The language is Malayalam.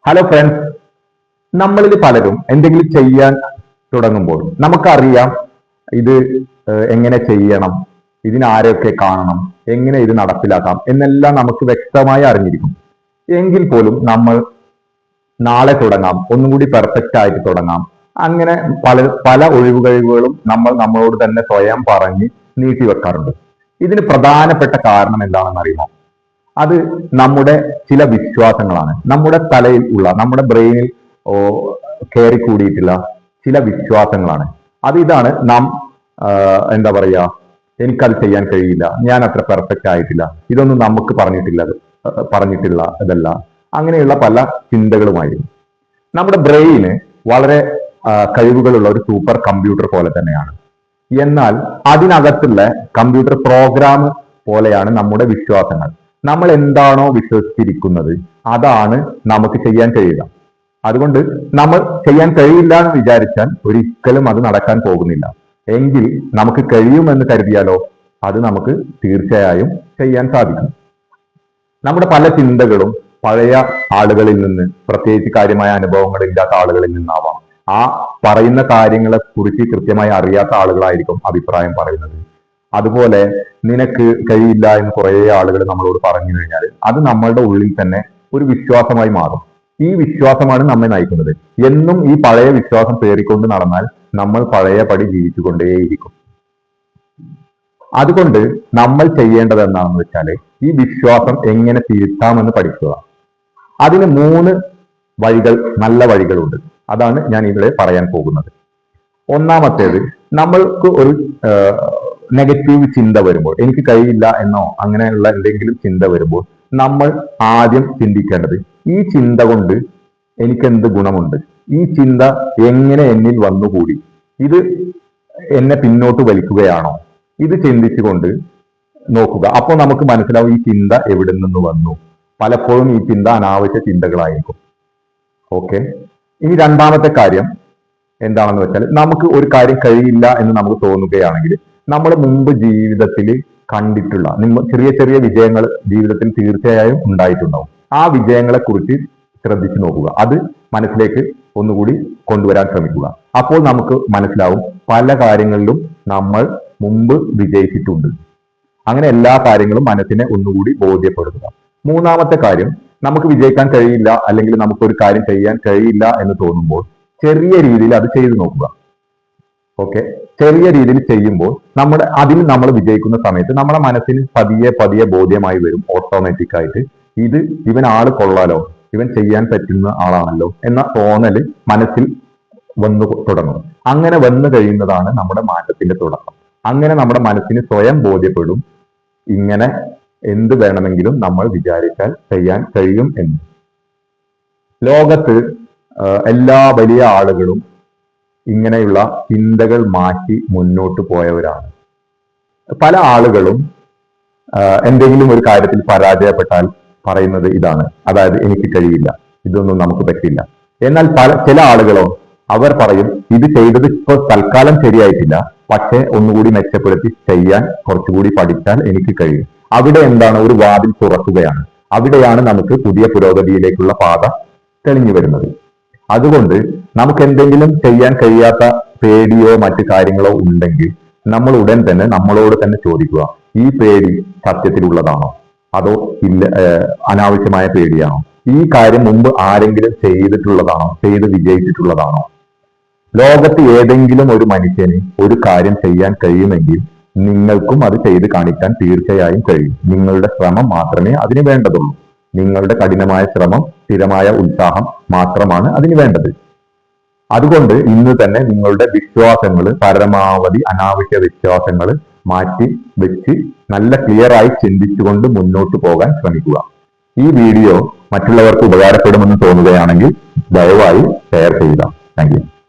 ഹലോ ഫ്രണ്ട്സ്, നമ്മളിൽ പലരും എന്തെങ്കിലും ചെയ്യാൻ തുടങ്ങുമ്പോൾ നമുക്കറിയാം ഇത് എങ്ങനെ ചെയ്യണം, ഇതിനാരൊക്കെ കാണണം, എങ്ങനെ ഇത് നടപ്പിലാക്കാം എന്നെല്ലാം നമുക്ക് വ്യക്തമായി അറിഞ്ഞിരിക്കും. എങ്കിൽ പോലും നമ്മൾ നാളെ തുടങ്ങാം, ഒന്നും കൂടി പെർഫെക്റ്റ് ആയിട്ട് തുടങ്ങാം, അങ്ങനെ പല പല ഒഴിവുകഴിവുകളും നമ്മൾ നമ്മളോട് തന്നെ സ്വയം പറഞ്ഞ് നീട്ടിവെക്കാറുണ്ട്. ഇതിന് പ്രധാനപ്പെട്ട കാരണം എന്താണെന്ന് അറിയുമോ? അത് നമ്മുടെ ചില വിശ്വാസങ്ങളാണ്. നമ്മുടെ തലയിൽ ഉള്ള, നമ്മുടെ ബ്രെയിനിൽ കയറി കൂടിയിട്ടുള്ള ചില വിശ്വാസങ്ങളാണ്. ഇതാണ് നാം എന്താ പറയാ, എനിക്കത് ചെയ്യാൻ കഴിയില്ല, ഞാൻ അത്ര പെർഫെക്റ്റ് ആയിട്ടില്ല, ഇതൊന്നും നമുക്ക് പറഞ്ഞിട്ടില്ല ഇതല്ല, അങ്ങനെയുള്ള പല ചിന്തകളുമായിരുന്നു. നമ്മുടെ ബ്രെയിന് വളരെ കഴിവുകളുള്ള ഒരു സൂപ്പർ കമ്പ്യൂട്ടർ പോലെ തന്നെയാണ്. എന്നാൽ അതിനകത്തുള്ള കമ്പ്യൂട്ടർ പ്രോഗ്രാം പോലെയാണ് നമ്മുടെ വിശ്വാസങ്ങൾ. നമ്മൾ എന്താണോ വിശ്വസിച്ചിരിക്കുന്നത് അതാണ് നമുക്ക് ചെയ്യാൻ കഴിയുക. അതുകൊണ്ട് നമ്മൾ ചെയ്യാൻ കഴിയില്ല എന്ന് വിചാരിച്ചാൽ ഒരിക്കലും അത് നടക്കാൻ പോകുന്നില്ല. എങ്കിൽ നമുക്ക് കഴിയുമെന്ന് കരുതിയാലോ, അത് നമുക്ക് തീർച്ചയായും ചെയ്യാൻ സാധിക്കും. നമ്മുടെ പല ചിന്തകളും പഴയ ആളുകളിൽ നിന്ന്, പ്രത്യേകിച്ച് കാര്യമായ അനുഭവങ്ങൾ ഇല്ലാത്ത ആളുകളിൽ നിന്നാവാം. ആ പറയുന്ന കാര്യങ്ങളെ കുറിച്ച് കൃത്യമായി അറിയാത്ത ആളുകളായിരിക്കും അഭിപ്രായം പറയുന്നത്. അതുപോലെ നിനക്ക് കഴിയില്ല എന്ന് കുറെ ആളുകൾ നമ്മളോട് പറഞ്ഞു കഴിഞ്ഞാൽ അത് നമ്മളുടെ ഉള്ളിൽ തന്നെ ഒരു വിശ്വാസമായി മാറും. ഈ വിശ്വാസമാണ് നമ്മെ നയിക്കുന്നത്. എന്നും ഈ പഴയ വിശ്വാസം പേറിക്കൊണ്ട് നടന്നാൽ നമ്മൾ പഴയപടി ജീവിച്ചുകൊണ്ടേയിരിക്കും. അതുകൊണ്ട് നമ്മൾ ചെയ്യേണ്ടത് എന്താണെന്ന് വെച്ചാൽ ഈ വിശ്വാസം എങ്ങനെ തിരുത്താമെന്ന് പഠിക്കുക. അതിന് 3 വഴികൾ, നല്ല വഴികളുണ്ട്. അതാണ് ഞാൻ ഇവിടെ പറയാൻ പോകുന്നത്. ഒന്നാമത്തേത്, നമ്മൾക്ക് ഒരു നെഗറ്റീവ് ചിന്ത വരുമ്പോൾ, എനിക്ക് കഴിയില്ല എന്നോ അങ്ങനെയുള്ള എന്തെങ്കിലും ചിന്ത വരുമ്പോൾ നമ്മൾ ആദ്യം ചിന്തിക്കേണ്ടത്, ഈ ചിന്ത കൊണ്ട് എനിക്ക് എന്ത് ഗുണമുണ്ട്, ഈ ചിന്ത എങ്ങനെ എന്നിൽ വന്നുകൂടി, ഇത് എന്നെ പിന്നോട്ട് വലിക്കുകയാണോ, ഇത് ചിന്തിച്ചുകൊണ്ട് നോക്കുക. അപ്പോൾ നമുക്ക് മനസ്സിലാവും ഈ ചിന്ത എവിടെ നിന്ന് വന്നു. പലപ്പോഴും ഈ ചിന്ത അനാവശ്യ ചിന്തകളായിരിക്കും. ഓക്കെ, ഇനി രണ്ടാമത്തെ കാര്യം എന്താണെന്ന് വെച്ചാൽ, നമുക്ക് ഒരു കാര്യം കഴിയില്ല എന്ന് നമുക്ക് തോന്നുകയാണെങ്കിൽ നമ്മൾ മുമ്പ് ജീവിതത്തിൽ കണ്ടിട്ടുള്ള ചെറിയ ചെറിയ വിജയങ്ങൾ ജീവിതത്തിൽ തീർച്ചയായും ഉണ്ടായിട്ടുണ്ടാവും. ആ വിജയങ്ങളെ കുറിച്ച് ശ്രദ്ധിച്ചു നോക്കുക. അത് മനസ്സിലേക്ക് ഒന്നുകൂടി കൊണ്ടുവരാൻ ശ്രമിക്കുക. അപ്പോൾ നമുക്ക് മനസ്സിലാവും പല കാര്യങ്ങളിലും നമ്മൾ മുമ്പ് വിജയിച്ചിട്ടുണ്ട്. അങ്ങനെ എല്ലാ കാര്യങ്ങളും മനസ്സിനെ ഒന്നുകൂടി ബോധ്യപ്പെടുത്തുക. മൂന്നാമത്തെ കാര്യം, നമുക്ക് വിജയിക്കാൻ കഴിയില്ല അല്ലെങ്കിൽ നമുക്കൊരു കാര്യം ചെയ്യാൻ കഴിയില്ല എന്ന് തോന്നുമ്പോൾ ചെറിയ രീതിയിൽ അത് ചെയ്തു നോക്കുക. ഓക്കെ, ചെറിയ രീതിയിൽ ചെയ്യുമ്പോൾ അതിൽ നമ്മൾ വിജയിക്കുന്ന സമയത്ത് നമ്മുടെ മനസ്സിന് പതിയെ പതിയെ ബോധ്യമായി വരും ഓട്ടോമാറ്റിക് ആയിട്ട്. ഇവൻ ആള് കൊള്ളാലോ, ഇവൻ ചെയ്യാൻ പറ്റുന്ന ആളാണല്ലോ എന്ന തോന്നല് മനസ്സിൽ വന്നു തുടങ്ങും. അങ്ങനെ വന്നു കഴിയുന്നതാണ് നമ്മുടെ മാറ്റത്തിന്റെ തുടക്കം. അങ്ങനെ നമ്മുടെ മനസ്സിന് സ്വയം ബോധ്യപ്പെടും ഇങ്ങനെ എന്ത് വേണമെങ്കിലും നമ്മൾ വിചാരിച്ചാൽ ചെയ്യാൻ കഴിയും എന്ന്. ലോകത്ത് എല്ലാ വലിയ ആളുകളും ഇങ്ങനെയുള്ള ചിന്തകൾ മാറ്റി മുന്നോട്ട് പോയവരാണ്. പല ആളുകളും എന്തെങ്കിലും ഒരു കാര്യത്തിൽ പരാജയപ്പെട്ടാൽ പറയുന്നത് ഇതാണ്, അതായത് എനിക്ക് കഴിയില്ല, ഇതൊന്നും നമുക്ക് പറ്റില്ല. എന്നാൽ ചില ആളുകളോ അവർ പറയും, ഇത് ചെയ്തത് ഇപ്പോൾ തൽക്കാലം ശരിയായിട്ടില്ല, പക്ഷെ ഒന്നുകൂടി മെച്ചപ്പെടുത്തി ചെയ്യാൻ കുറച്ചുകൂടി പഠിച്ചാൽ എനിക്ക് കഴിയും. അവിടെ എന്താണ്, ഒരു വാതിൽ തുറക്കുകയാണ്. അവിടെയാണ് നമുക്ക് പുതിയ പുരോഗതിയിലേക്കുള്ള പാത തെളിഞ്ഞു വരുന്നത്. അതുകൊണ്ട് നമുക്ക് എന്തെങ്കിലും ചെയ്യാൻ കഴിയാത്ത പേടിയോ മറ്റു കാര്യങ്ങളോ ഉണ്ടെങ്കിൽ നമ്മൾ ഉടൻ തന്നെ നമ്മളോട് തന്നെ ചോദിക്കുക, ഈ പേടി സത്യത്തിലുള്ളതാണോ അതോ ഇല്ല അനാവശ്യമായ പേടിയാണോ? ഈ കാര്യം മുമ്പ് ആരെങ്കിലും ചെയ്തിട്ടുള്ളതാണോ, ചെയ്ത് വിജയിച്ചിട്ടുള്ളതാണോ? ലോകത്ത് ഏതെങ്കിലും ഒരു മനുഷ്യന് ഒരു കാര്യം ചെയ്യാൻ കഴിയുമെങ്കിൽ നിങ്ങൾക്കും അത് ചെയ്ത് കാണിക്കാൻ തീർച്ചയായും കഴിയും. നിങ്ങളുടെ ശ്രമം മാത്രമേ അതിന് വേണ്ടതുള്ളൂ. നിങ്ങളുടെ കഠിനമായ ശ്രമം, സ്ഥിരമായ ഉത്സാഹം മാത്രമാണ് അതിന് വേണ്ടത്. അതുകൊണ്ട് ഇന്ന് തന്നെ നിങ്ങളുടെ വിശ്വാസങ്ങൾ, പരമാവധി അനാവശ്യ വിശ്വാസങ്ങൾ മാറ്റി വെച്ച് നല്ല ക്ലിയറായി ചിന്തിച്ചുകൊണ്ട് മുന്നോട്ട് പോകാൻ ശ്രമിക്കുക. ഈ വീഡിയോ മറ്റുള്ളവർക്ക് ഉപകാരപ്പെടുമെന്ന് തോന്നുകയാണെങ്കിൽ ദയവായി ഷെയർ ചെയ്യുക. Thank you.